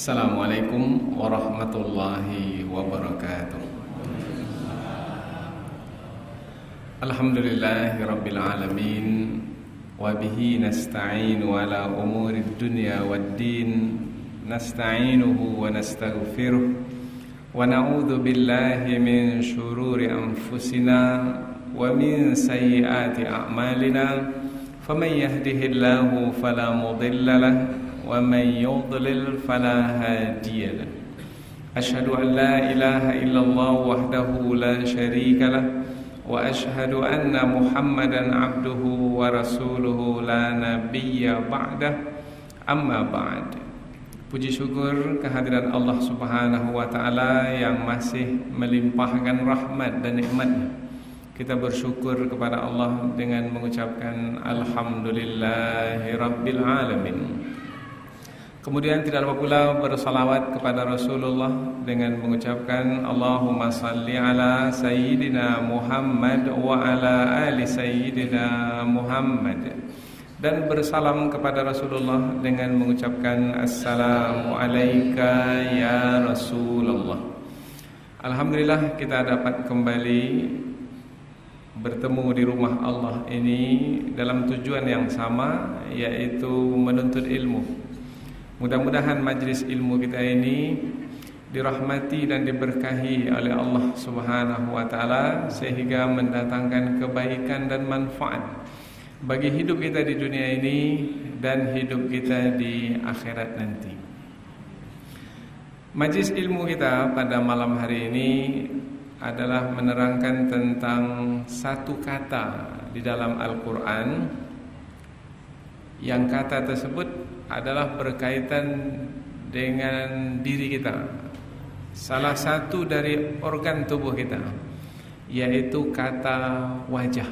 Assalamualaikum warahmatullahi wabarakatuh. Alhamdulillahi rabbil alamin, wa bihi nasta'inu ala umurid dunya waddin, nasta'inuhu wa nastaghfiruh, wa na'udzu billahi min syururi anfusina wa min sayyiati a'malina, faman yahdihillahu fala mudilla lahu wa man yudlil fala hadiya lahu. Asyhadu an la ilaha illallah wahdahu la syarika lahu wa asyhadu anna Muhammadan abduhu wa rasuluhu la nabiyya ba'dah. Amma ba'd. Puji syukur kehadiran Allah Subhanahu wa taala yang masih melimpahkan rahmat dan nikmat-Nya. Kita bersyukur kepada Allah dengan mengucapkan alhamdulillahi rabbil alamin. Kemudian tidak lupa pula bersalawat kepada Rasulullah dengan mengucapkan Allahumma salli ala Sayyidina Muhammad wa ala ali Sayyidina Muhammad, dan bersalam kepada Rasulullah dengan mengucapkan Assalamu alayka ya Rasulullah. Alhamdulillah kita dapat kembali bertemu di rumah Allah ini dalam tujuan yang sama, yaitu menuntut ilmu. Mudah-mudahan majlis ilmu kita ini dirahmati dan diberkahi oleh Allah Subhanahu wa taala sehingga mendatangkan kebaikan dan manfaat bagi hidup kita di dunia ini dan hidup kita di akhirat nanti. Majlis ilmu kita pada malam hari ini adalah menerangkan tentang satu kata di dalam Al-Quran, yang kata tersebut adalah berkaitan dengan diri kita, salah satu dari organ tubuh kita, yaitu kata wajah.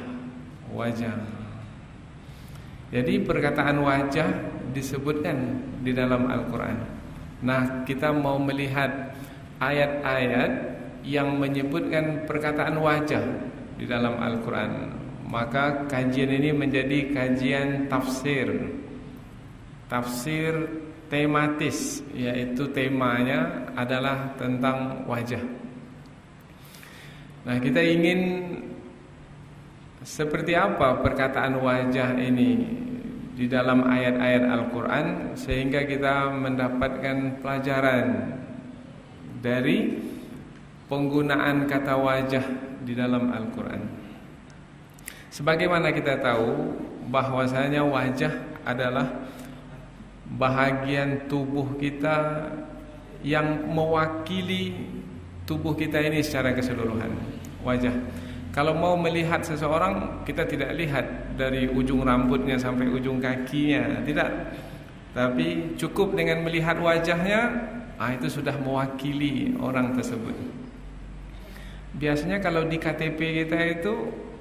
Wajah. Jadi perkataan wajah disebutkan di dalam Al-Quran. Nah, kita mau melihat ayat-ayat yang menyebutkan perkataan wajah di dalam Al-Quran. Maka kajian ini menjadi kajian tafsir tematis, yaitu temanya adalah tentang wajah. Nah, kita ingin seperti apa perkataan wajah ini di dalam ayat-ayat Al-Quran, sehingga kita mendapatkan pelajaran dari penggunaan kata wajah di dalam Al-Quran. Sebagaimana kita tahu bahwasanya wajah adalah bahagian tubuh kita yang mewakili tubuh kita ini secara keseluruhan. Wajah. Kalau mau melihat seseorang, kita tidak lihat dari ujung rambutnya sampai ujung kakinya, tidak. Tapi cukup dengan melihat wajahnya, itu sudah mewakili orang tersebut. Biasanya kalau di KTP kita itu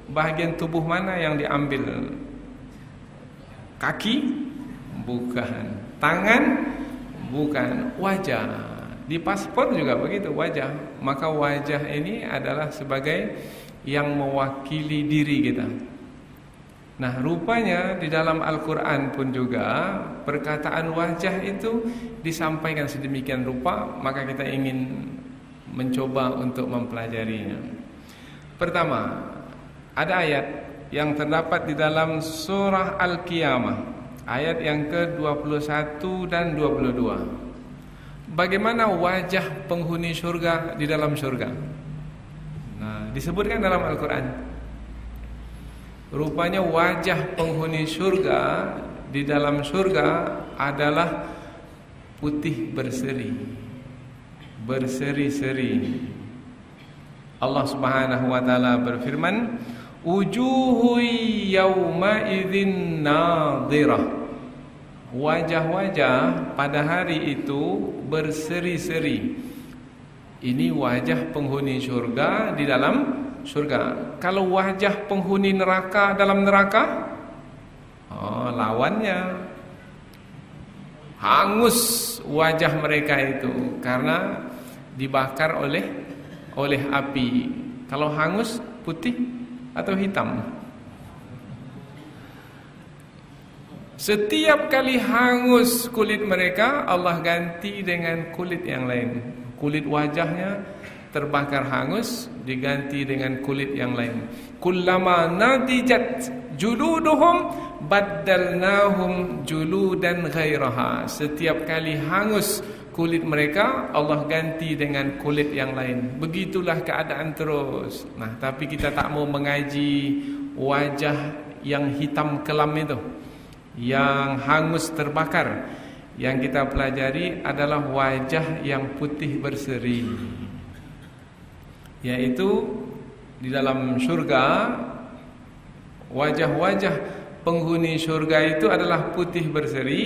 bahagian tubuh mana yang diambil? Kaki? Bukan. Tangan? Bukan. Wajah. Di paspor juga begitu, wajah. Maka wajah ini adalah sebagai yang mewakili diri kita. Nah, rupanya di dalam Al-Quran pun juga perkataan wajah itu disampaikan sedemikian rupa. Maka kita ingin mencoba untuk mempelajarinya. Pertama, ada ayat yang terdapat di dalam surah Al-Qiyamah, ayat yang ke-21 dan 22. Bagaimana wajah penghuni surga di dalam surga? Nah, disebutkan dalam Al-Quran, rupanya wajah penghuni surga di dalam surga adalah putih berseri, berseri-seri. Allah Subhanahu wa taala berfirman, wujuhu yawma idzin nadhirah. Wajah-wajah pada hari itu berseri-seri. Ini wajah penghuni surga di dalam surga. Kalau wajah penghuni neraka dalam neraka, lawannya hangus wajah mereka itu karena dibakar oleh api. Kalau hangus putih atau hitam? Setiap kali hangus kulit mereka, Allah ganti dengan kulit yang lain. Kulit wajahnya terbakar hangus, diganti dengan kulit yang lain. Kullama nadijat juluduhum baddalnahum juludan ghairaha. Setiap kali hangus kulit mereka, Allah ganti dengan kulit yang lain. Begitulah keadaan terus. Nah, tapi kita tak mau mengaji wajah yang hitam kelam itu, yang hangus terbakar. Yang kita pelajari adalah wajah yang putih berseri, yaitu di dalam syurga, wajah-wajah penghuni syurga itu adalah putih berseri.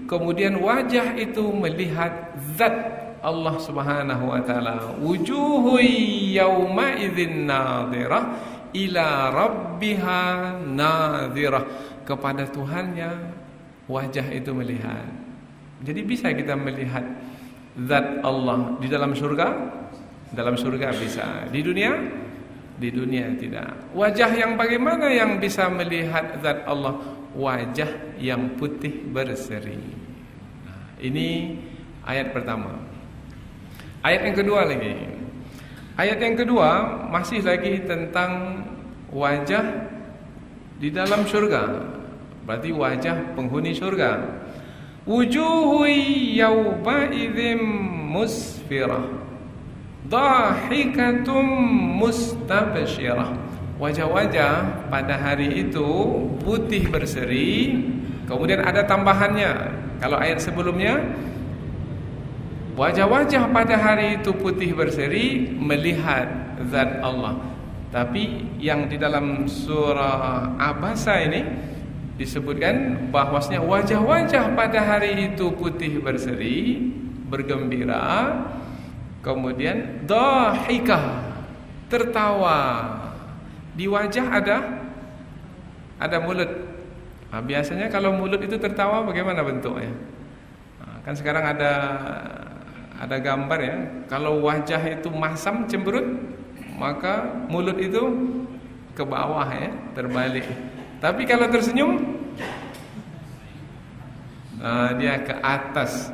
Kemudian wajah itu melihat zat Allah Subhanahu wa taala. Wujuhu yauma idzin nadhirah ila rabbiha nadhirah. Kepada Tuhannya wajah itu melihat. Jadi bisa kita melihat zat Allah di dalam surga? Dalam surga bisa. Di dunia? Di dunia tidak. Wajah yang bagaimana yang bisa melihat zat Allah? Wajah yang putih berseri. Nah, ini ayat pertama. Ayat yang kedua lagi. Ayat yang kedua masih lagi tentang wajah di dalam surga. Berarti wajah penghuni surga. Wujuhu yawma idzim musfirah, dhahikatum mustabsyirah. Wajah-wajah pada hari itu putih berseri. Kemudian ada tambahannya. Kalau ayat sebelumnya, wajah-wajah pada hari itu putih berseri melihat zat Allah. Tapi yang di dalam surah Abasa ini disebutkan bahwasanya wajah-wajah pada hari itu putih berseri, bergembira. Kemudian dhahikah, tertawa. Di wajah ada mulut. Nah, biasanya kalau mulut itu tertawa bagaimana bentuknya? Nah, kan sekarang ada gambar ya. Kalau wajah itu masam cemberut, maka mulut itu ke bawah ya, terbalik. Tapi kalau tersenyum, nah, dia ke atas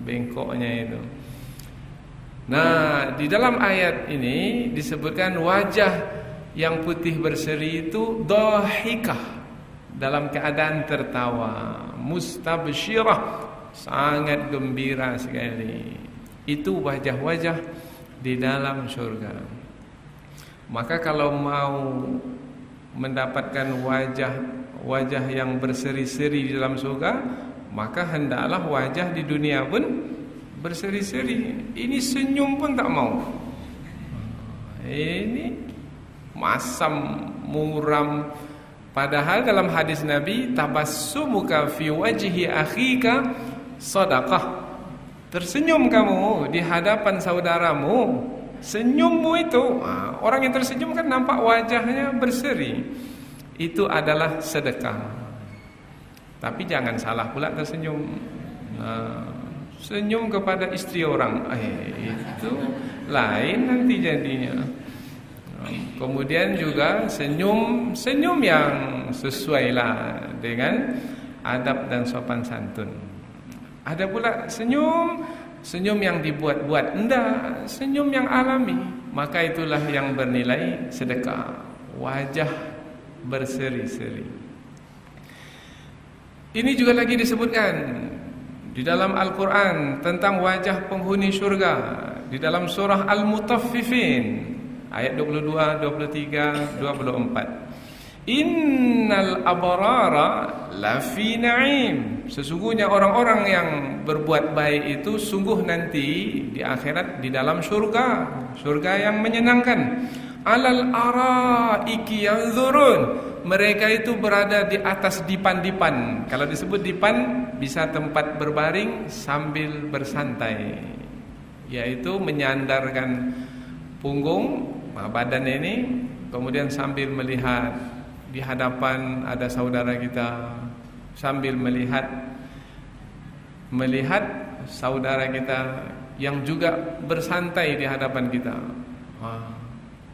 bengkoknya itu. Nah, di dalam ayat ini disebutkan wajah yang putih berseri itu dhahikah, dalam keadaan tertawa, mustabsyirah, sangat gembira sekali. Itu wajah-wajah di dalam surga. Maka kalau mau mendapatkan wajah yang berseri-seri di dalam surga, maka hendaklah wajah di dunia pun berseri-seri. Ini senyum pun tak mau. Ini masam, muram. Padahal dalam hadis Nabi, tabassumuka fi wajhi akhika sadaqah. Tersenyum kamu di hadapan saudaramu, senyummu itu, orang yang tersenyum kan nampak wajahnya berseri, itu adalah sedekah. Tapi jangan salah pula tersenyum. Senyum kepada istri orang, itu lain nanti jadinya. Kemudian juga senyum yang sesuailah dengan adab dan sopan santun. Ada pula senyum yang dibuat-buat, enggak, senyum yang alami. Maka itulah yang bernilai sedekah. Wajah berseri-seri. Ini juga lagi disebutkan di dalam Al-Quran tentang wajah penghuni syurga. Di dalam surah Al-Mutaffifin ayat 22, 23, 24. Innal abrara lafi na'im. Sesungguhnya orang-orang yang berbuat baik itu sungguh nanti di akhirat di dalam surga yang menyenangkan. Alal araiki yanzurun. Mereka itu berada di atas dipan-dipan. Kalau disebut dipan, bisa tempat berbaring sambil bersantai, yaitu menyandarkan punggung, badan ini, kemudian sambil melihat di hadapan ada saudara kita, sambil melihat saudara kita yang juga bersantai di hadapan kita.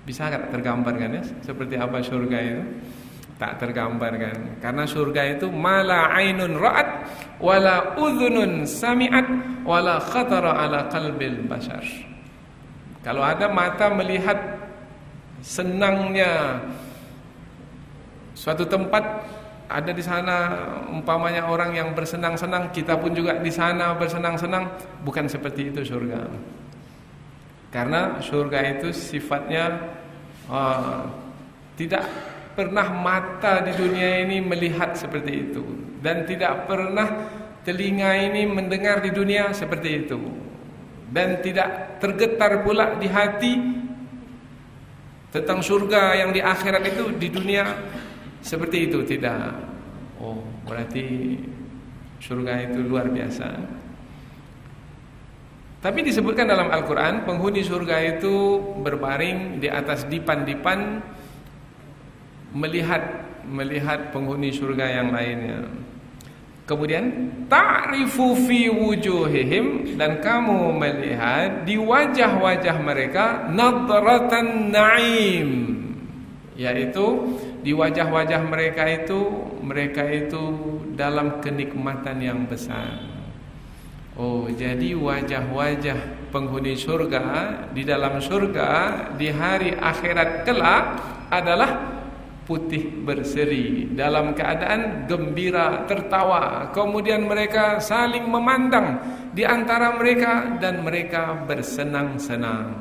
Bisa tak tergambarkan ya seperti apa surga itu? Tak tergambarkan. Karena surga itu mala ainun ra'at wala udhunun sami'at wala khatara ala qalbil bashar. Kalau ada mata melihat senangnya suatu tempat, ada di sana umpamanya orang yang bersenang-senang, kita pun juga di sana bersenang-senang, bukan seperti itu surga. Karena surga itu sifatnya tidak pernah mata di dunia ini melihat seperti itu, dan tidak pernah telinga ini mendengar di dunia seperti itu, dan tidak tergetar pula di hati tentang surga yang di akhirat itu di dunia seperti itu, tidak. Oh, berarti surga itu luar biasa. Tapi disebutkan dalam Al-Quran, penghuni surga itu berbaring di atas dipan-dipan, melihat penghuni surga yang lainnya. Kemudian ta'rifu fi wujuhihim, dan kamu melihat di wajah-wajah mereka nadratan na'im, yaitu di wajah-wajah mereka itu dalam kenikmatan yang besar. Oh, jadi wajah-wajah penghuni surga di dalam surga di hari akhirat kelak adalah putih berseri, dalam keadaan gembira, tertawa. Kemudian mereka saling memandang di antara mereka dan mereka bersenang-senang.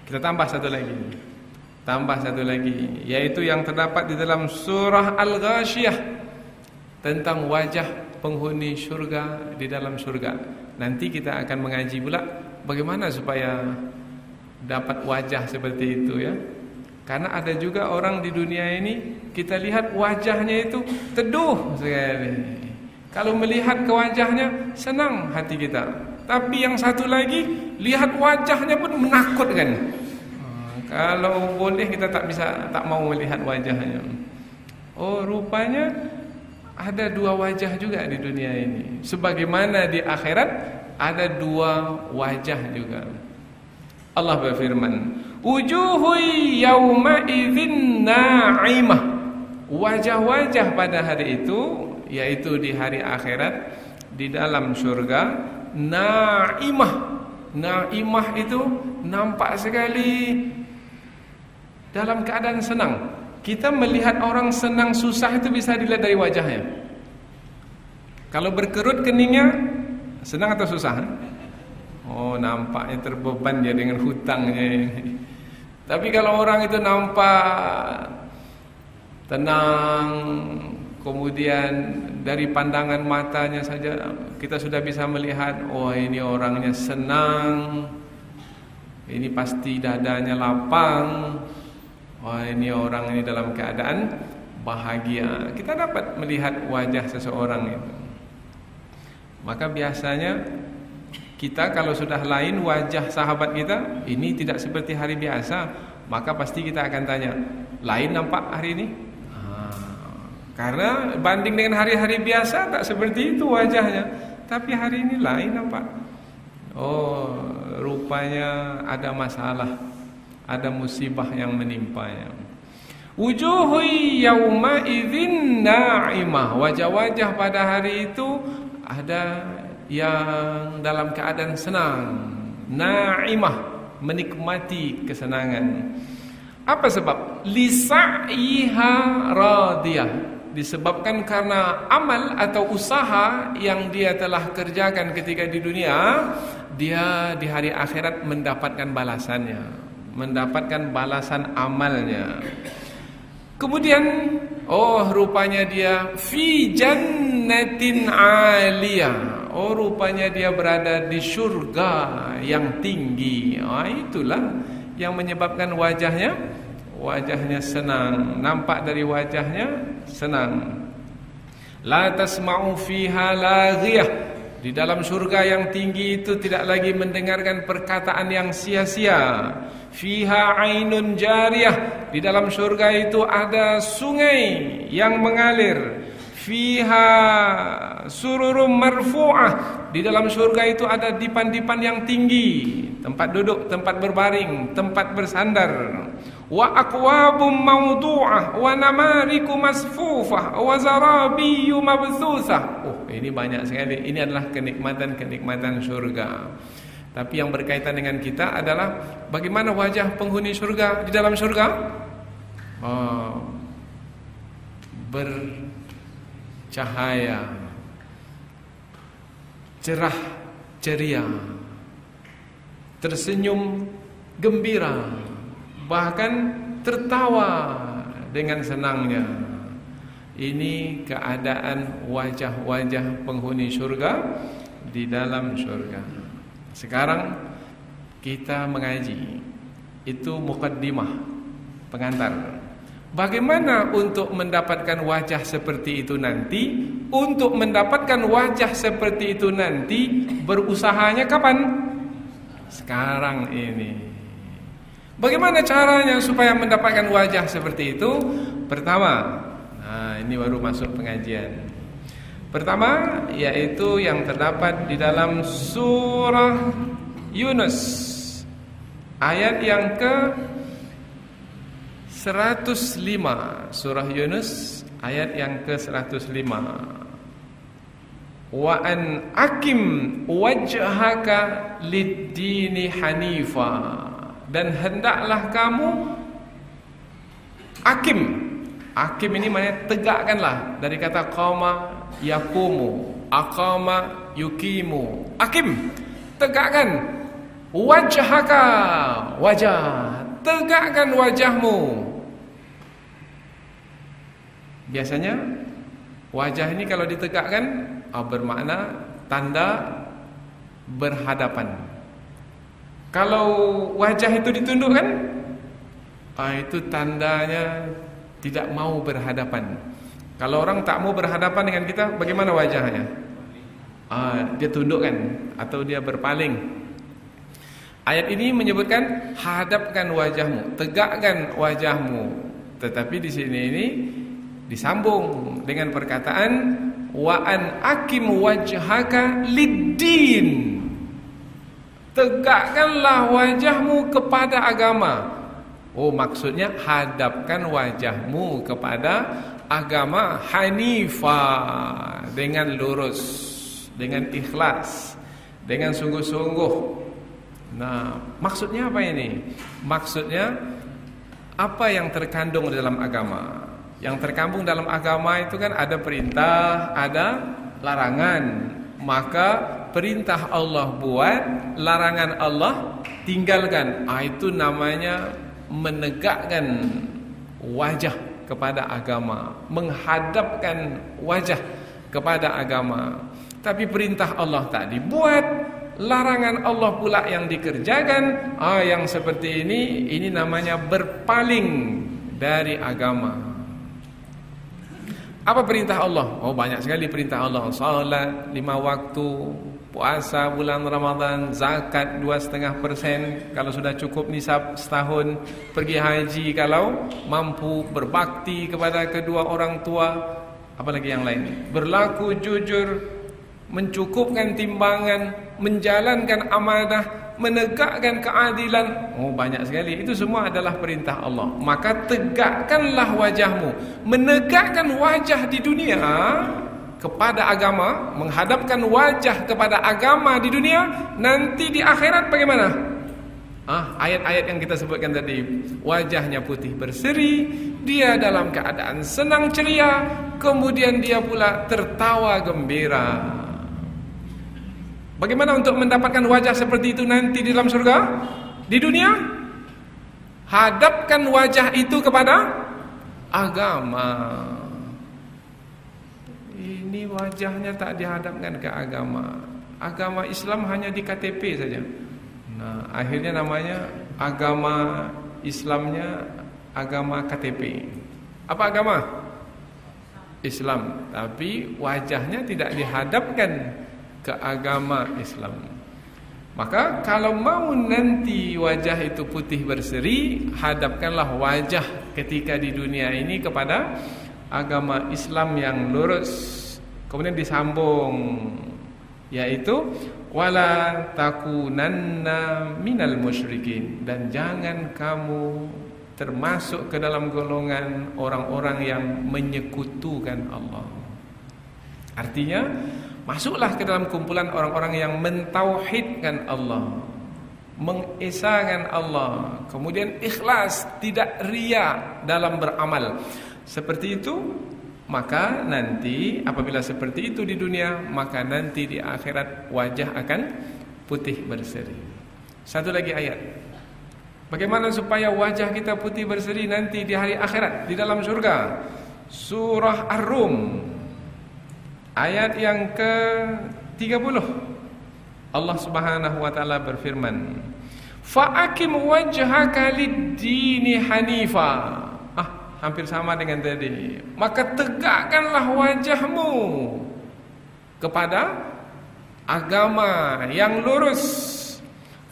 Kita tambah satu lagi, yaitu yang terdapat di dalam surah Al-Ghasyiyah tentang wajah penghuni surga di dalam surga. Nanti kita akan mengaji pula bagaimana supaya dapat wajah seperti itu, ya. Karena ada juga orang di dunia ini, kita lihat wajahnya itu teduh sekali. Kalau melihat ke wajahnya, senang hati kita. Tapi yang satu lagi, lihat wajahnya pun menakutkan. Kalau boleh kita tak mau melihat wajahnya. Oh, rupanya ada dua wajah juga di dunia ini. Sebagaimana di akhirat ada dua wajah juga. Allah berfirman, wujuhu yawma idzin na'imah. Wajah-wajah pada hari itu, yaitu di hari akhirat, di dalam surga, na'imah. Na'imah itu nampak sekali dalam keadaan senang. Kita melihat orang senang susah itu bisa dilihat dari wajahnya. Kalau berkerut keningnya, senang atau susah? Oh, nampaknya terbeban dia dengan hutangnya. Tapi kalau orang itu nampak tenang, kemudian dari pandangan matanya saja kita sudah bisa melihat, oh ini orangnya senang, ini pasti dadanya lapang, oh ini orang ini dalam keadaan bahagia. Kita dapat melihat wajah seseorang itu. Maka biasanya kita kalau sudah lain wajah sahabat kita, ini tidak seperti hari biasa, maka pasti kita akan tanya, lain nampak hari ini? Karena banding dengan hari-hari biasa tak seperti itu wajahnya, tapi hari ini lain nampak. Oh, rupanya ada masalah, ada musibah yang menimpanya. Wujuhu yauma idzin na'imah. Wajah-wajah pada hari itu ada yang dalam keadaan senang, na'imah, menikmati kesenangan. Apa sebab? Lisa'iha radiyah. Disebabkan karena amal atau usaha yang dia telah kerjakan ketika di dunia, dia di hari akhirat mendapatkan balasannya, mendapatkan balasan amalnya. Kemudian, oh rupanya dia fi jannatin aliyah. Oh rupanya dia berada di surga yang tinggi. Itulah yang menyebabkan wajahnya senang. Nampak dari wajahnya senang. La tasma'u fiha laghiyah. Di dalam surga yang tinggi itu tidak lagi mendengarkan perkataan yang sia-sia. Fiha ainun jariyah. Di dalam surga itu ada sungai yang mengalir. Fiha sururum marfu'ah. Di dalam surga itu ada dipan-dipan yang tinggi, tempat duduk, tempat berbaring, tempat bersandar. wa akwabum mawdu'ah wa namariku masfufah wa zarabiyyu mabthusah. Ini banyak sekali. Ini adalah kenikmatan-kenikmatan surga. Tapi yang berkaitan dengan kita adalah bagaimana wajah penghuni surga di dalam surga? Bercahaya, cerah, ceria, tersenyum gembira, bahkan tertawa dengan senangnya. Ini keadaan wajah-wajah penghuni surga di dalam surga. Sekarang kita mengaji. Itu muqaddimah, pengantar. Bagaimana untuk mendapatkan wajah seperti itu nanti? Untuk mendapatkan wajah seperti itu nanti, berusahanya kapan? Sekarang ini. Bagaimana caranya supaya mendapatkan wajah seperti itu? Pertama, ini baru masuk pengajian. Pertama, yaitu yang terdapat di dalam surah Yunus, ayat yang ke 105. Surah Yunus ayat yang ke 105. Wa an akim wajhaka lid-dini hanifa. Dan hendaklah kamu akim. Akim ini maknanya tegakkanlah, dari kata qama yaqumu, aqama yuqimu. Akim, tegakkan wajhaka, wajah, tegakkan wajahmu. Biasanya wajah ini kalau ditegakkan bermakna tanda berhadapan. Kalau wajah itu ditundukkan, itu tandanya tidak mau berhadapan. Kalau orang tak mau berhadapan dengan kita, bagaimana wajahnya? Dia tundukkan atau dia berpaling. Ayat ini menyebutkan hadapkan wajahmu, tegakkan wajahmu. Tetapi di sini ini disambung dengan perkataan wa an akim wajhaka lid-din. Tegakkanlah wajahmu kepada agama. Maksudnya hadapkan wajahmu kepada agama hanifah, dengan lurus, dengan ikhlas, dengan sungguh-sungguh. Nah, maksudnya apa ini? Maksudnya apa yang terkandung dalam agama? Yang terkandung dalam agama itu kan ada perintah, ada larangan. Maka perintah Allah buat, larangan Allah tinggalkan. Itu namanya menegakkan wajah kepada agama, menghadapkan wajah kepada agama. Tapi perintah Allah tak dibuat, larangan Allah pula yang dikerjakan. Yang seperti ini namanya berpaling dari agama. Apa perintah Allah? Banyak sekali perintah Allah. Salat 5 waktu, puasa bulan Ramadan, zakat 2,5% kalau sudah cukup nisab setahun, pergi haji kalau mampu, berbakti kepada kedua orang tua, apalagi yang lain, berlaku jujur, mencukupkan timbangan, menjalankan amanah, menegakkan keadilan. Banyak sekali. Itu semua adalah perintah Allah. Maka tegakkanlah wajahmu. Menegakkan wajah di dunia kepada agama, menghadapkan wajah kepada agama di dunia, nanti di akhirat bagaimana? Ayat-ayat yang kita sebutkan tadi, wajahnya putih berseri, dia dalam keadaan senang ceria, kemudian dia pula tertawa gembira. Bagaimana untuk mendapatkan wajah seperti itu nanti di dalam surga? Di dunia, hadapkan wajah itu kepada agama. Ini wajahnya tak dihadapkan ke agama. Agama Islam hanya di KTP saja. Nah, akhirnya namanya agama Islamnya agama KTP. Apa agama? Islam. Tapi wajahnya tidak dihadapkan ke agama Islam. Maka kalau mau nanti wajah itu putih berseri, hadapkanlah wajah ketika di dunia ini kepada agama Islam yang lurus. Kemudian disambung, yaitu wala takunanna minal musyrikin, dan jangan kamu termasuk ke dalam golongan orang-orang yang menyekutukan Allah. Artinya masuklah ke dalam kumpulan orang-orang yang mentauhidkan Allah, mengesahkan Allah, kemudian ikhlas, tidak riya dalam beramal. Seperti itu, maka nanti apabila seperti itu di dunia, maka nanti di akhirat wajah akan putih berseri. Satu lagi ayat. Bagaimana supaya wajah kita putih berseri nanti di hari akhirat, di dalam surga? Surah Ar-Rum ayat yang ke-30. Allah Subhanahu wa taala berfirman, "Fa'akim wajhaka lid-dini hanifa." Hampir sama dengan tadi. Maka tegakkanlah wajahmu kepada agama yang lurus,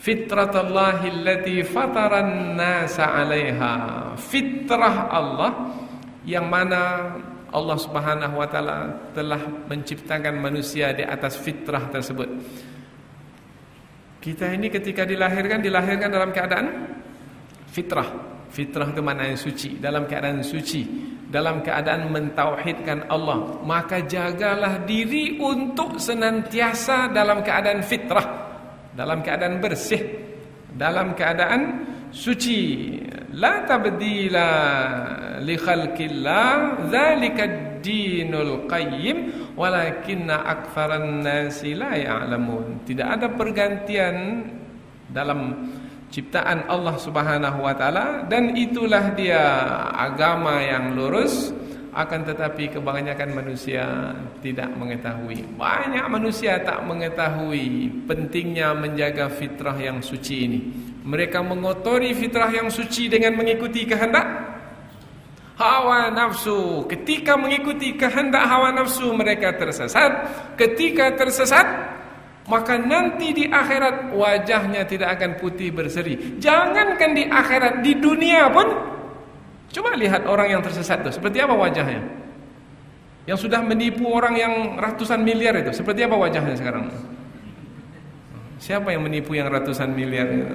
fitratallahi allati fataran nasa 'alaiha. Fitrah Allah yang mana Allah Subhanahu wa taala telah menciptakan manusia di atas fitrah tersebut. Kita ini ketika dilahirkan dalam keadaan fitrah. Fitrah itu maknanya suci, dalam keadaan suci, dalam keadaan mentauhidkan Allah. Maka jagalah diri untuk senantiasa dalam keadaan fitrah, dalam keadaan bersih, dalam keadaan suci. La tabdila li khalqillah, dzalikad dinul qayyim, walakinna aktsaran nasi la ya'lamun. Tidak ada pergantian dalam ciptaan Allah Subhanahu wa taala, dan itulah dia agama yang lurus. Akan tetapi kebanyakan manusia tidak mengetahui. Banyak manusia tak mengetahui pentingnya menjaga fitrah yang suci ini. Mereka mengotori fitrah yang suci dengan mengikuti kehendak hawa nafsu. Ketika mengikuti kehendak hawa nafsu, mereka tersesat. Ketika tersesat, maka nanti di akhirat wajahnya tidak akan putih berseri. Jangankan di akhirat, di dunia pun. Coba lihat orang yang tersesat itu, seperti apa wajahnya? Yang sudah menipu orang yang ratusan miliar itu, seperti apa wajahnya sekarang? Siapa yang menipu yang ratusan miliar itu?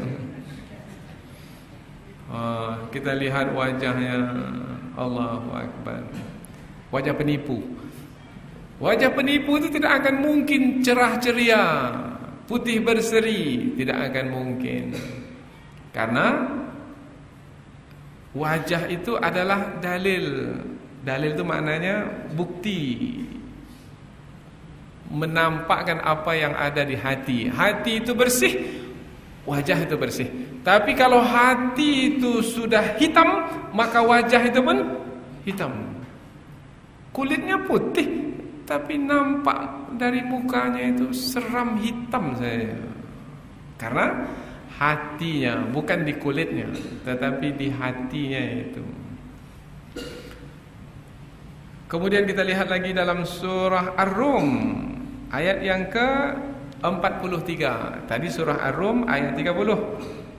Kita lihat wajahnya, Allahu Akbar. Wajah penipu. Wajah penipu itu tidak akan mungkin cerah ceria, putih berseri, tidak akan mungkin. Karena wajah itu adalah dalil. Dalil itu maknanya bukti, menampakkan apa yang ada di hati. Hati itu bersih, wajah itu bersih. Tapi kalau hati itu sudah hitam, maka wajah itu pun hitam. Kulitnya putih, tapi nampak dari mukanya itu seram hitam saya. Karena hatinya, bukan di kulitnya, tetapi di hatinya itu. Kemudian kita lihat lagi dalam surah Ar-Rum ayat yang ke-43. Tadi surah Ar-Rum ayat 30.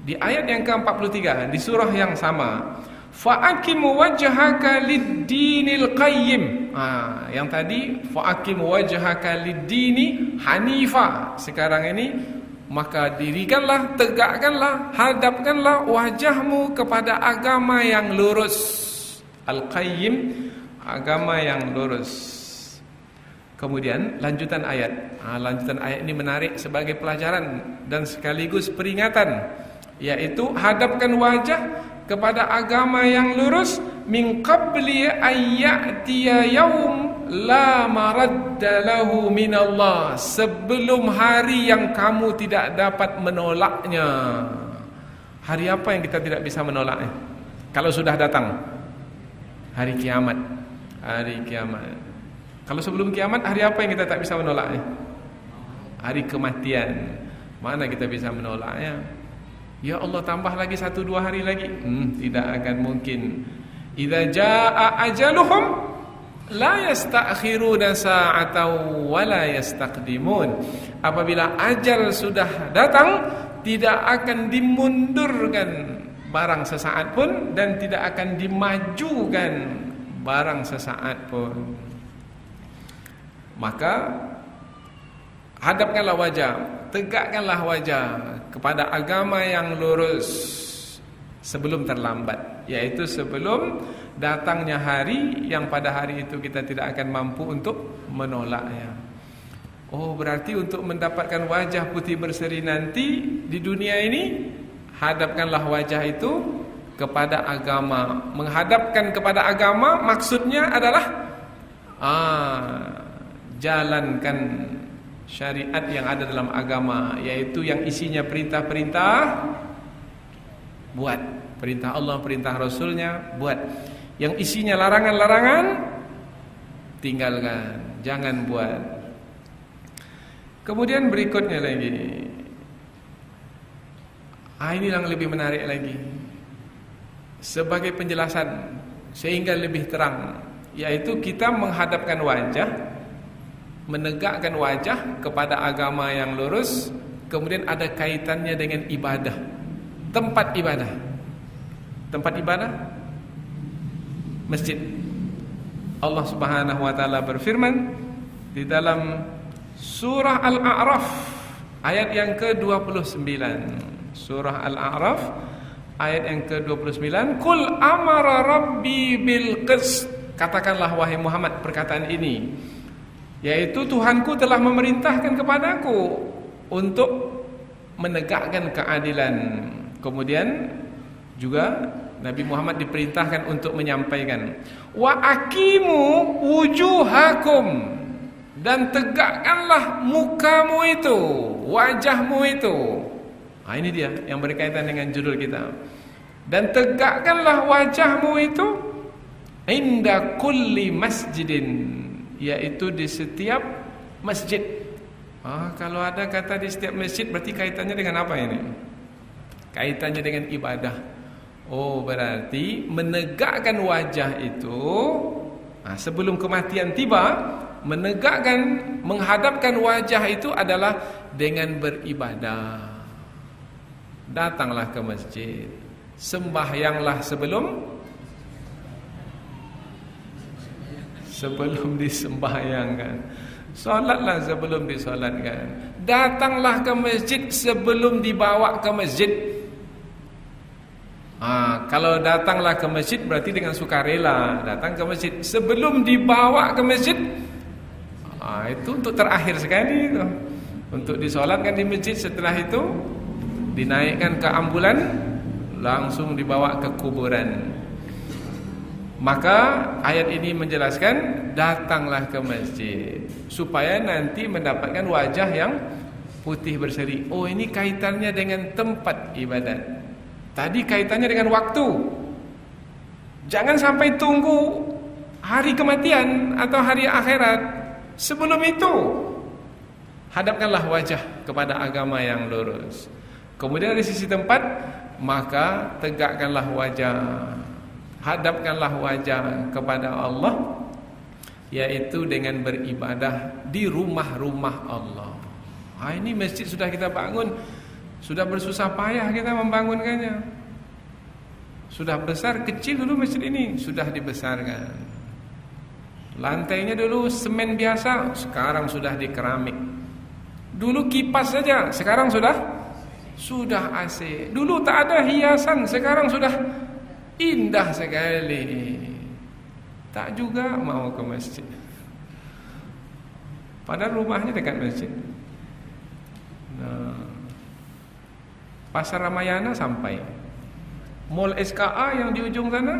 Di ayat yang ke-43 di surah yang sama, fa'akim wajhaka lid-dinil qayyim. Yang tadi fa'akim wajhaka lid-dini hanifa. Sekarang ini maka dirikanlah, tegakkanlah, hadapkanlah wajahmu kepada agama yang lurus. Al-qayyim, agama yang lurus. Kemudian lanjutan ayat. Lanjutan ayat ini menarik sebagai pelajaran dan sekaligus peringatan, yaitu hadapkan wajah kepada agama yang lurus min qabli ayyatiya yaum la maradda lahu minallah, sebelum hari yang kamu tidak dapat menolaknya. Hari apa yang kita tidak bisa menolaknya? Kalau sudah datang hari kiamat. Hari kiamat. Kalau sebelum kiamat, hari apa yang kita tak bisa menolaknya? Hari kematian. Mana kita bisa menolaknya? Ya Allah, tambah lagi 1-2 hari lagi. Tidak akan mungkin. Idza jaa ajaluhum la yasta'khiruna sa'atan wa la yastaqdimun. Apabila ajal sudah datang, tidak akan dimundurkan barang sesaat pun, dan tidak akan dimajukan barang sesaat pun. Maka hadapkanlah wajah, tegakkanlah wajah kepada agama yang lurus. sebelum terlambat, yaitu sebelum datangnya hari yang pada hari itu kita tidak akan mampu untuk menolaknya. Oh, berarti untuk mendapatkan wajah putih berseri nanti di dunia ini, hadapkanlah wajah itu kepada agama. Menghadapkan kepada agama maksudnya adalah jalankan syariat yang ada dalam agama, yaitu yang isinya perintah-perintah, buat. Perintah Allah, perintah Rasulnya, buat. Yang isinya larangan-larangan, tinggalkan, jangan buat. Kemudian berikutnya lagi, ini yang lebih menarik lagi, sebagai penjelasan sehingga lebih terang, yaitu kita menghadapkan wajah, menegakkan wajah kepada agama yang lurus, kemudian ada kaitannya dengan ibadah, tempat ibadah. Tempat ibadah masjid. Allah Subhanahu wa taala berfirman di dalam surah Al-A'raf ayat yang ke-29. Surah Al-A'raf ayat yang ke-29, "Qul amara rabbi bil qist." Katakanlah wahai Muhammad perkataan ini, yaitu Tuhanku telah memerintahkan kepadaku untuk menegakkan keadilan. Kemudian juga Nabi Muhammad diperintahkan untuk menyampaikan, wa aqimu wujuhakum, dan tegakkanlah mukamu itu, wajahmu itu. Ini dia yang berkaitan dengan judul kita. Dan tegakkanlah wajahmu itu inda kulli masjidin, yaitu di setiap masjid. Kalau ada kata di setiap masjid, berarti kaitannya dengan apa ini? Kaitannya dengan ibadah. Berarti menegakkan wajah itu sebelum kematian tiba, menghadapkan wajah itu adalah dengan beribadah. Datanglah ke masjid, sembahyanglah sebelum disembahyangkan, solatlah sebelum disolatkan, datanglah ke masjid sebelum dibawa ke masjid. Kalau datanglah ke masjid berarti dengan sukarela datang ke masjid. Sebelum dibawa ke masjid, itu untuk terakhir sekali itu, untuk disolatkan di masjid. Setelah itu dinaikkan ke ambulan, langsung dibawa ke kuburan. Maka ayat ini menjelaskan datanglah ke masjid supaya nanti mendapatkan wajah yang putih berseri. Ini kaitannya dengan tempat ibadat. Tadi kaitannya dengan waktu. Jangan sampai tunggu hari kematian atau hari akhirat. Sebelum itu, hadapkanlah wajah kepada agama yang lurus. Kemudian dari sisi tempat, maka tegakkanlah wajah, hadapkanlah wajah kepada Allah, yaitu dengan beribadah di rumah-rumah Allah. Ini masjid sudah kita bangun, sudah bersusah payah kita membangunkannya. Sudah besar, kecil dulu masjid ini sudah dibesarkan. Lantainya dulu semen biasa, sekarang sudah di keramik. Dulu kipas saja, sekarang sudah AC. Dulu tak ada hiasan, sekarang sudah indah sekali. Tak juga mau ke masjid, padahal rumahnya dekat masjid. Pasar Ramayana sampai, Mall SKA yang di ujung sana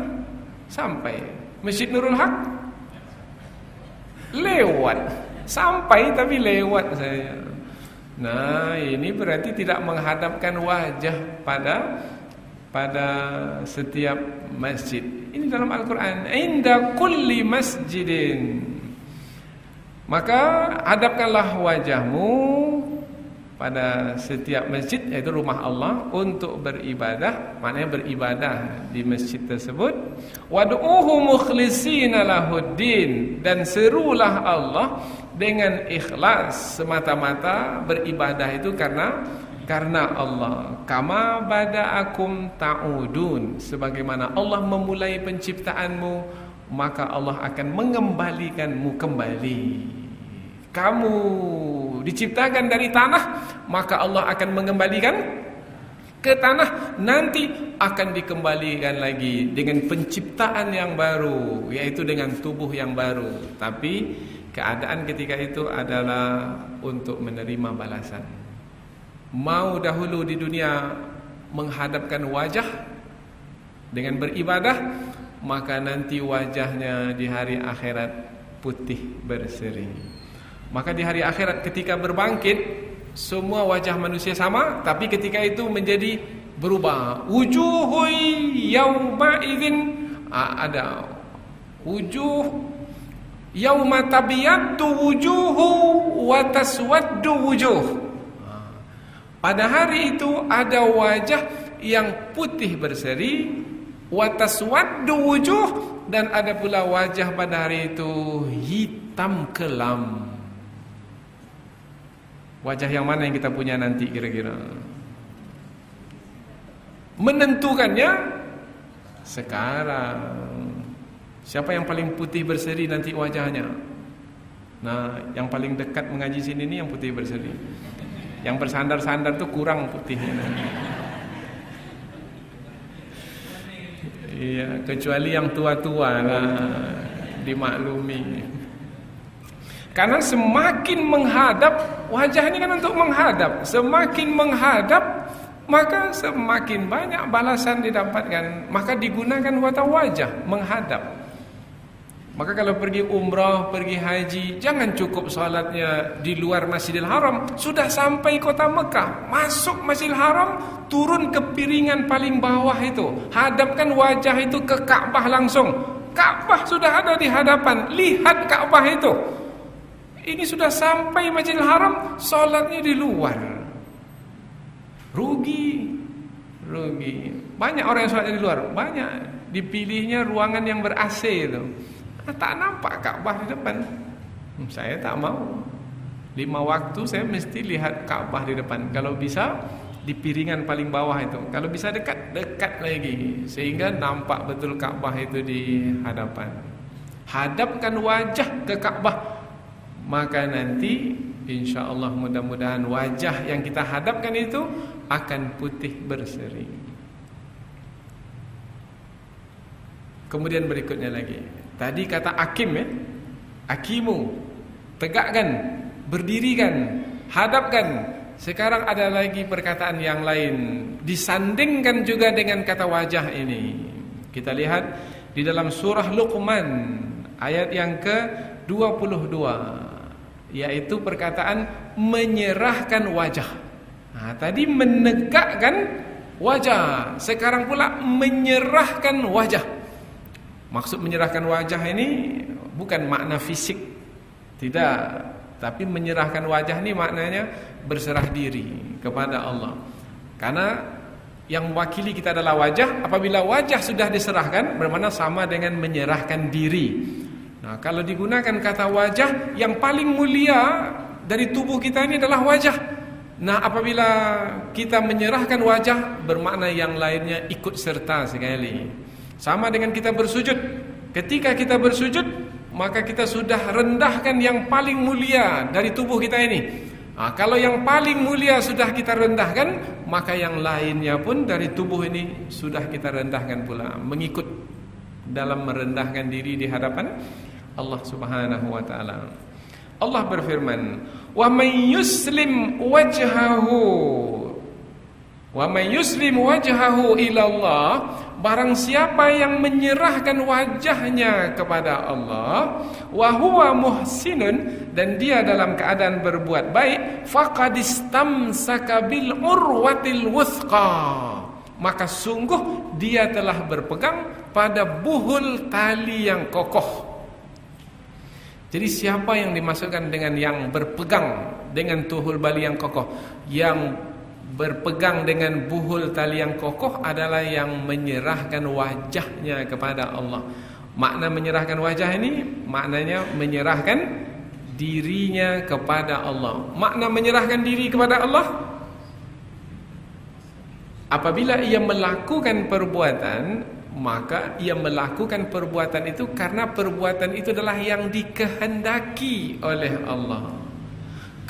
sampai, Masjid Nurul Haq lewat, sampai tapi lewat saya. Ini berarti tidak menghadapkan wajah pada setiap masjid. Ini dalam Al-Quran, inda kulli masjidin. Maka hadapkanlah wajahmu pada setiap masjid, yaitu rumah Allah, untuk beribadah. Maknanya beribadah di masjid tersebut. Wad'uhu mukhlishina lahuddin, dan serulah Allah dengan ikhlas, semata-mata beribadah itu karena Allah. Kama bada'akum ta'udun, sebagaimana Allah memulai penciptaanmu, maka Allah akan mengembalikanmu kembali. Kamu diciptakan dari tanah, maka Allah akan mengembalikan ke tanah, nanti akan dikembalikan lagi dengan penciptaan yang baru, yaitu dengan tubuh yang baru. Tapi keadaan ketika itu adalah untuk menerima balasan. Mau dahulu di dunia menghadapkan wajah dengan beribadah, maka nanti wajahnya di hari akhirat putih berseri. Maka di hari akhirat ketika berbangkit, semua wajah manusia sama, tapi ketika itu menjadi berubah. Wujuhun yauma idzin, ada wujuh yauma tabyaddu wujuhu wa taswaddu wujuh. Pada hari itu ada wajah yang putih berseri, wa taswaddu wujuh, dan ada pula wajah pada hari itu hitam kelam. Wajah yang mana yang kita punya nanti kira-kira? Menentukannya sekarang. Siapa yang paling putih berseri nanti wajahnya? Nah, yang paling dekat mengaji sini ni yang putih berseri. Yang bersandar-sandar tu kurang putihnya. Iya, kecuali yang tua-tua lah, dimaklumi. Karena semakin menghadap, wajah ini kan untuk menghadap. Semakin menghadap, maka semakin banyak balasan didapatkan. Maka digunakan kata wajah, menghadap. Maka kalau pergi umrah, pergi haji, jangan cukup salatnya di luar Masjidil Haram. Sudah sampai kota Mekah, masuk Masjidil Haram, turun ke piringan paling bawah itu, hadapkan wajah itu ke Ka'bah langsung. Ka'bah sudah ada di hadapan, lihat Ka'bah itu. Ini sudah sampai Masjidil Haram, salatnya di luar. Rugi. Banyak orang yang salatnya di luar, banyak. Dipilihnya ruangan yang ber-AC itu. Tak nampak Ka'bah di depan. Saya tak mau. 5 waktu saya mesti lihat Ka'bah di depan. Kalau bisa di piringan paling bawah itu. Kalau bisa dekat lagi, sehingga nampak betul Ka'bah itu di hadapan. Hadapkan wajah ke Ka'bah, maka nanti insya-Allah mudah-mudahan wajah yang kita hadapkan itu akan putih berseri. Kemudian berikutnya lagi. Tadi kata akim ya, akimu, tegakkan, berdirikan, hadapkan. Sekarang ada lagi perkataan yang lain, disandingkan juga dengan kata wajah ini. Kita lihat di dalam surah Luqman ayat yang ke-22, yaitu perkataan menyerahkan wajah. Nah, tadi menegakkan wajah, sekarang pula menyerahkan wajah. Maksud menyerahkan wajah ini bukan makna fisik, tidak. Tapi menyerahkan wajah ini maknanya berserah diri kepada Allah. Karena yang mewakili kita adalah wajah. Apabila wajah sudah diserahkan, bermakna sama dengan menyerahkan diri. Nah, kalau digunakan kata wajah, yang paling mulia dari tubuh kita ini adalah wajah. Nah, apabila kita menyerahkan wajah, bermakna yang lainnya ikut serta sekali. Sama dengan kita bersujud. Ketika kita bersujud, maka kita sudah rendahkan yang paling mulia dari tubuh kita ini. Nah, kalau yang paling mulia sudah kita rendahkan, maka yang lainnya pun dari tubuh ini sudah kita rendahkan pula, mengikut dalam merendahkan diri di hadapan Allah Subhanahu wa taala. Allah berfirman, "Wa may yuslim wajhahu ila Allah." Barang siapa yang menyerahkan wajahnya kepada Allah, wa huwa muhsinun, dan dia dalam keadaan berbuat baik, faqad istamsaka bil urwatil wuthqa, maka sungguh dia telah berpegang pada buhul tali yang kokoh. Jadi siapa yang dimasukkan dengan yang berpegang dengan tuhul bali yang kokoh? Yang berpegang dengan buhul tali yang kokoh adalah yang menyerahkan wajahnya kepada Allah. Makna menyerahkan wajah ini maknanya menyerahkan dirinya kepada Allah. Makna menyerahkan diri kepada Allah, apabila ia melakukan perbuatan, maka ia melakukan perbuatan itu karena perbuatan itu adalah yang dikehendaki oleh Allah.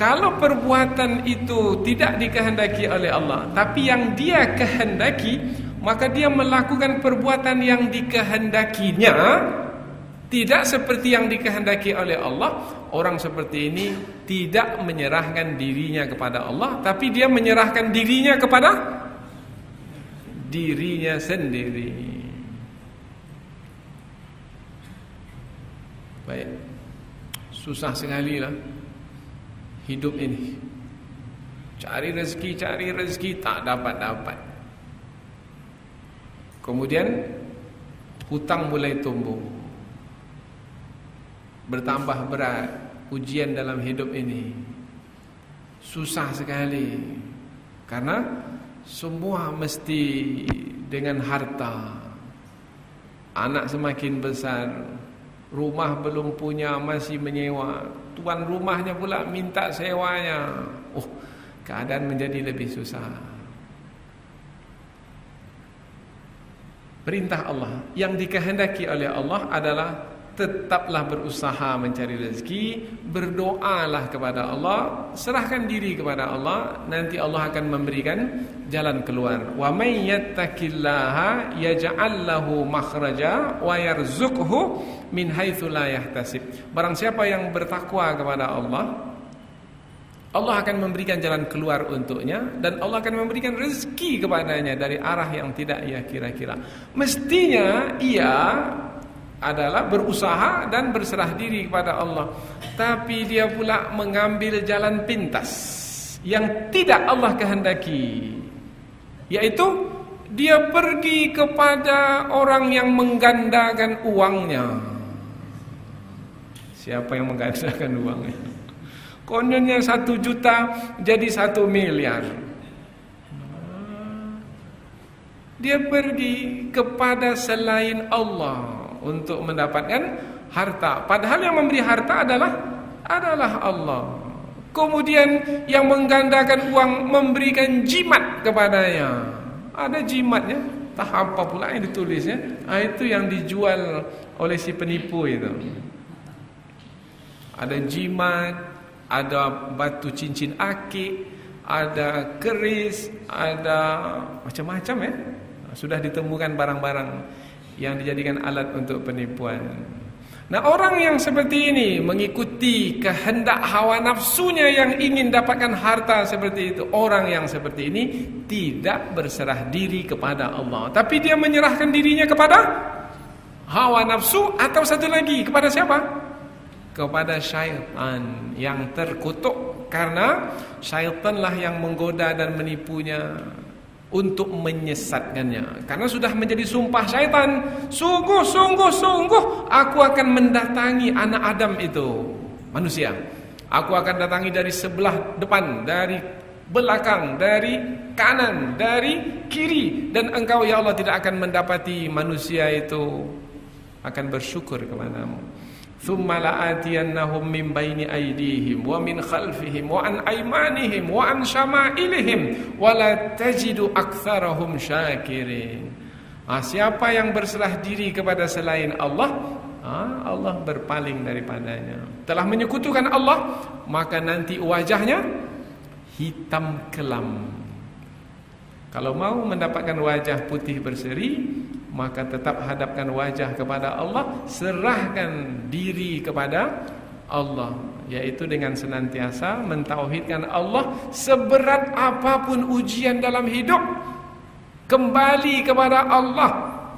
Kalau perbuatan itu tidak dikehendaki oleh Allah, tapi yang dia kehendaki, maka dia melakukan perbuatan yang dikehendakinya, tidak seperti yang dikehendaki oleh Allah. Orang seperti ini tidak menyerahkan dirinya kepada Allah, tapi dia menyerahkan dirinya kepada dirinya sendiri. Baik, susah sekali lah hidup ini. Cari rezeki tak dapat. Kemudian hutang mulai tumbuh, bertambah berat ujian dalam hidup ini. Susah sekali, karena semua mesti dengan harta. Anak semakin besar, rumah belum punya, masih menyewa. Tuan rumahnya pula minta sewanya. Keadaan menjadi lebih susah. Perintah Allah yang dikehendaki oleh Allah adalah tetaplah berusaha mencari rezeki, berdoalah kepada Allah, serahkan diri kepada Allah, nanti Allah akan memberikan jalan keluar. Wa may yattaqillaha yaj'al lahu makhraja wa yarzuqhu min haitsu la yahtasib. Barang siapa yang bertakwa kepada Allah, Allah akan memberikan jalan keluar untuknya, dan Allah akan memberikan rezeki kepadanya dari arah yang tidak ia kira-kira. Mestinya ia adalah berusaha dan berserah diri kepada Allah, tapi dia pula mengambil jalan pintas yang tidak Allah kehendaki, yaitu dia pergi kepada orang yang menggandakan uangnya. Siapa yang menggandakan uangnya? Kononnya 1 juta jadi 1 miliar. Dia pergi kepada selain Allah untuk mendapatkan harta, padahal yang memberi harta adalah Allah. Kemudian yang menggandakan uang memberikan jimat kepadanya. Ada jimatnya, tak apa pula yang ditulisnya. Itu yang dijual oleh si penipu itu. Ada jimat, ada batu cincin akik, ada keris, ada macam-macam ya. Sudah ditemukan barang-barang yang dijadikan alat untuk penipuan. Nah, orang yang seperti ini mengikuti kehendak hawa nafsunya yang ingin dapatkan harta seperti itu. Orang yang seperti ini tidak berserah diri kepada Allah, tapi dia menyerahkan dirinya kepada hawa nafsu, atau satu lagi kepada siapa? Kepada syaitan yang terkutuk, karena syaitanlah yang menggoda dan menipunya untuk menyesatkannya. Karena sudah menjadi sumpah syaitan, sungguh aku akan mendatangi anak Adam itu, manusia. Aku akan datangi dari sebelah depan, dari belakang, dari kanan, dari kiri, dan engkau ya Allah tidak akan mendapati manusia itu akan bersyukur kepadamu. Thumma la'atiyannahum min baini aydihim wa min khalfihim wa an aymanihim wa an syama'ilihim wa la tajidu aktsarahum syakirin. Siapa yang berserah diri kepada selain Allah, Allah berpaling daripadanya. Telah menyekutukan Allah, maka nanti wajahnya hitam kelam. Kalau mau mendapatkan wajah putih berseri, maka tetap hadapkan wajah kepada Allah, serahkan diri kepada Allah, yaitu dengan senantiasa mentauhidkan Allah. Seberat apapun ujian dalam hidup, kembali kepada Allah.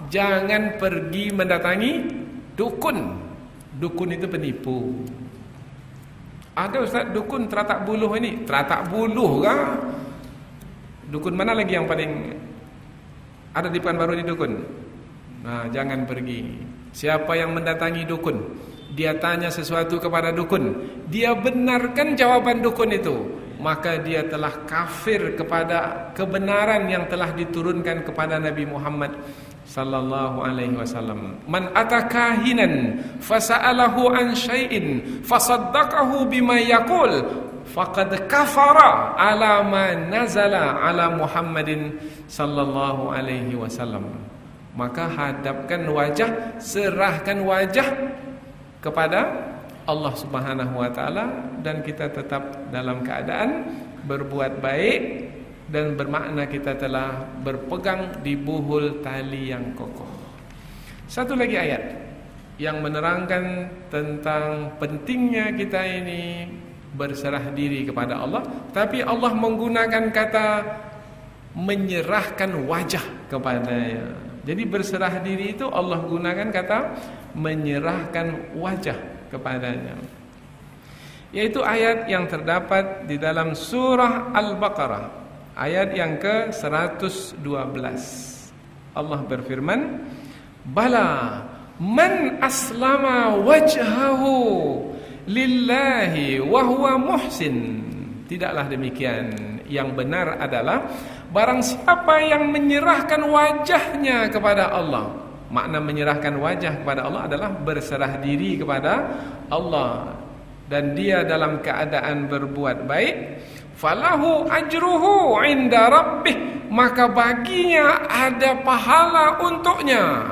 Jangan pergi mendatangi dukun. Dukun itu penipu. Ada ustaz dukun teratak buluh ini. Teratak buluh kah? Dukun mana lagi yang paling ada di Pekanbaru ini dukun? Nah, jangan pergi. Siapa yang mendatangi dukun, dia tanya sesuatu kepada dukun, dia benarkan jawaban dukun itu, maka dia telah kafir kepada kebenaran yang telah diturunkan kepada Nabi Muhammad sallallahu alaihi wasallam. Man atakahinan fasa'alahu an syai'in fasaddaqahu bima yaqul faqad kafara ala ma nazala ala Muhammadin sallallahu alaihi wasallam. Maka hadapkan wajah, serahkan wajah kepada Allah Subhanahu wa taala dan kita tetap dalam keadaan berbuat baik dan bermakna kita telah berpegang di buhul tali yang kokoh. Satu lagi ayat yang menerangkan tentang pentingnya kita ini berserah diri kepada Allah, tapi Allah menggunakan kata menyerahkan wajah kepadanya. Jadi berserah diri itu Allah gunakan kata menyerahkan wajah kepadanya, yaitu ayat yang terdapat di dalam surah Al-Baqarah ayat yang ke-112. Allah berfirman, bala man aslama wajhahu lillahi wa huwa muhsin. Tidaklah demikian, yang benar adalah barang siapa yang menyerahkan wajahnya kepada Allah. Makna menyerahkan wajah kepada Allah adalah berserah diri kepada Allah dan dia dalam keadaan berbuat baik, falahu ajruhu inda rabbih, maka baginya ada pahala untuknya,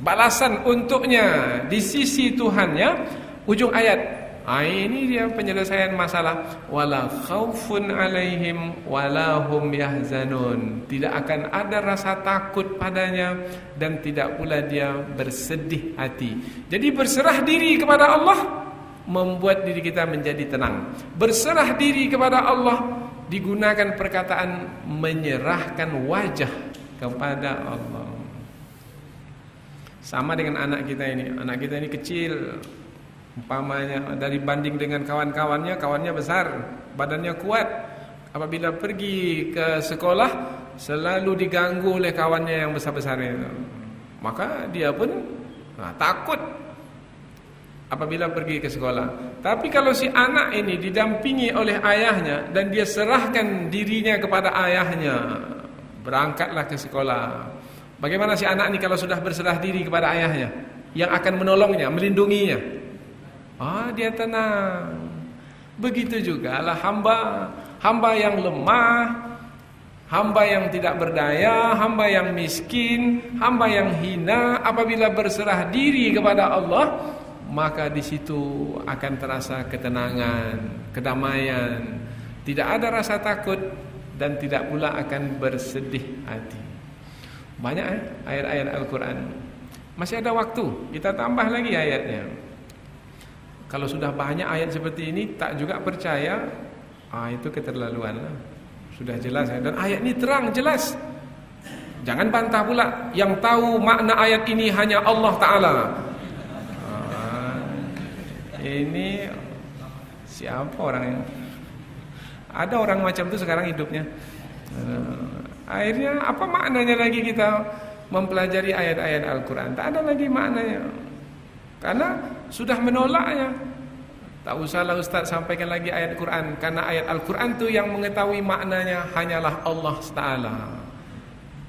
balasan untuknya di sisi Tuhannya. Ujung ayat, ini dia penyelesaian masalah. Wala khaufun alaihim wala hum yahzanun. Tidak akan ada rasa takut padanya dan tidak pula dia bersedih hati. Jadi berserah diri kepada Allah membuat diri kita menjadi tenang. Berserah diri kepada Allah digunakan perkataan menyerahkan wajah kepada Allah. Sama dengan anak kita ini. Anak kita ini kecil, umpamanya dari banding dengan kawan-kawannya, kawannya besar, badannya kuat. Apabila pergi ke sekolah selalu diganggu oleh kawannya yang besar-besar itu, maka dia pun takut apabila pergi ke sekolah. Tapi kalau si anak ini didampingi oleh ayahnya dan dia serahkan dirinya kepada ayahnya, berangkatlah ke sekolah. Bagaimana si anak ini kalau sudah berserah diri kepada ayahnya yang akan menolongnya, melindunginya? Dia tenang. Begitu juga lah hamba yang lemah, hamba yang tidak berdaya, hamba yang miskin, hamba yang hina. Apabila berserah diri kepada Allah, maka di situ akan terasa ketenangan, kedamaian. Tidak ada rasa takut dan tidak pula akan bersedih hati. Banyak ayat-ayat Al-Quran. Masih ada waktu, kita tambah lagi ayatnya. Kalau sudah banyak ayat seperti ini tak juga percaya, itu keterlaluan lah. Sudah jelas ya. Dan ayat ini terang jelas. Jangan bantah pula, yang tahu makna ayat ini hanya Allah Ta'ala. Ini siapa orangnya? Ada orang macam itu sekarang hidupnya. Akhirnya apa maknanya lagi kita mempelajari ayat-ayat Al-Quran? Tak ada lagi maknanya, karena sudah menolaknya. Tak usahlah Ustaz sampaikan lagi ayat Quran, karena ayat Al-Quran itu yang mengetahui maknanya hanyalah Allah Ta'ala.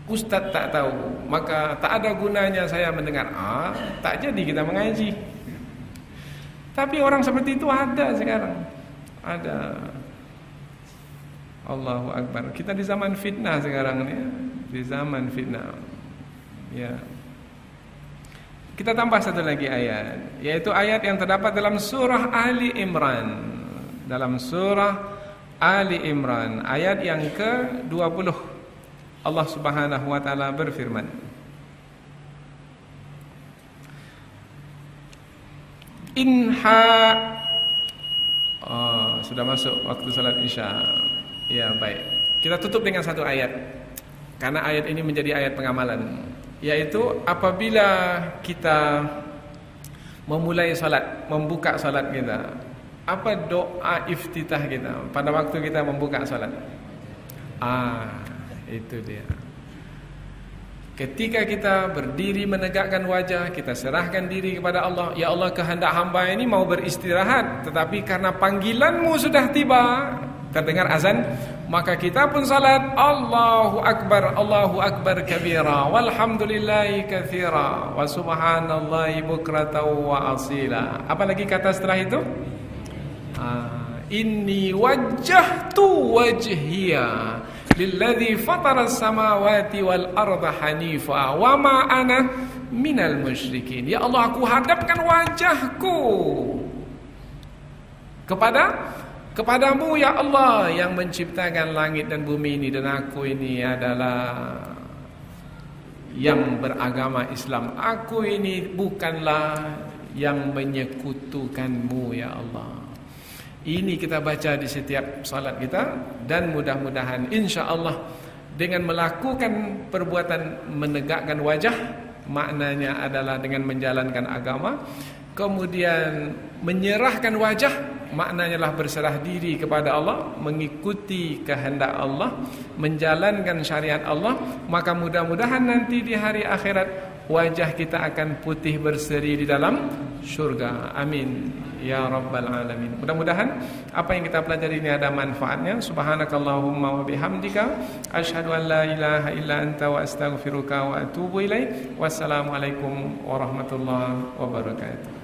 Ustaz tak tahu, maka tak ada gunanya saya mendengar. Tak jadi kita mengaji. Tapi orang seperti itu ada sekarang. Ada. Allahu Akbar. Kita di zaman fitnah sekarang ni, di zaman fitnah. Ya. Kita tambah satu lagi ayat, yaitu ayat yang terdapat dalam surah Ali Imran. Dalam surah Ali Imran ayat yang ke-20, Allah Subhanahu wa taala berfirman, sudah masuk waktu salat Isya. Ya, baik. Kita tutup dengan satu ayat, karena ayat ini menjadi ayat pengamalan, yaitu apabila kita memulai salat, membuka salat kita, apa doa iftitah kita pada waktu kita membuka salat? Itu dia. Ketika kita berdiri menegakkan wajah, kita serahkan diri kepada Allah. Ya Allah, kehendak hamba ini mau beristirahat, tetapi karena panggilanmu sudah tiba, terdengar azan, maka kita pun salat. Allahu Akbar kabira, walhamdulillahi katsira, wa subhanallahi bukratan wa asila. Apa lagi kata setelah itu? Inni wajjahtu wajhiya lilladzi fatara samawati wal arda hanifa wa ma ana minal musyrikin. Ya Allah, aku hadapkan wajahku Kepadamu ya Allah yang menciptakan langit dan bumi ini, dan aku ini adalah yang beragama Islam. Aku ini bukanlah yang menyekutukanmu ya Allah. Ini kita baca di setiap salat kita, dan mudah-mudahan insya-Allah dengan melakukan perbuatan menegakkan wajah, maknanya adalah dengan menjalankan agama, kemudian menyerahkan wajah, maknanya adalah berserah diri kepada Allah, mengikuti kehendak Allah, menjalankan syariat Allah, maka mudah-mudahan nanti di hari akhirat wajah kita akan putih berseri di dalam syurga. Amin ya rabbal alamin. Mudah-mudahan apa yang kita pelajari ini ada manfaatnya. Subhanakallahumma wa bihamdika asyhadu an la ilaha illa anta wa astaghfiruka wa atubu ilaik. Wassalamualaikum warahmatullahi wabarakatuh.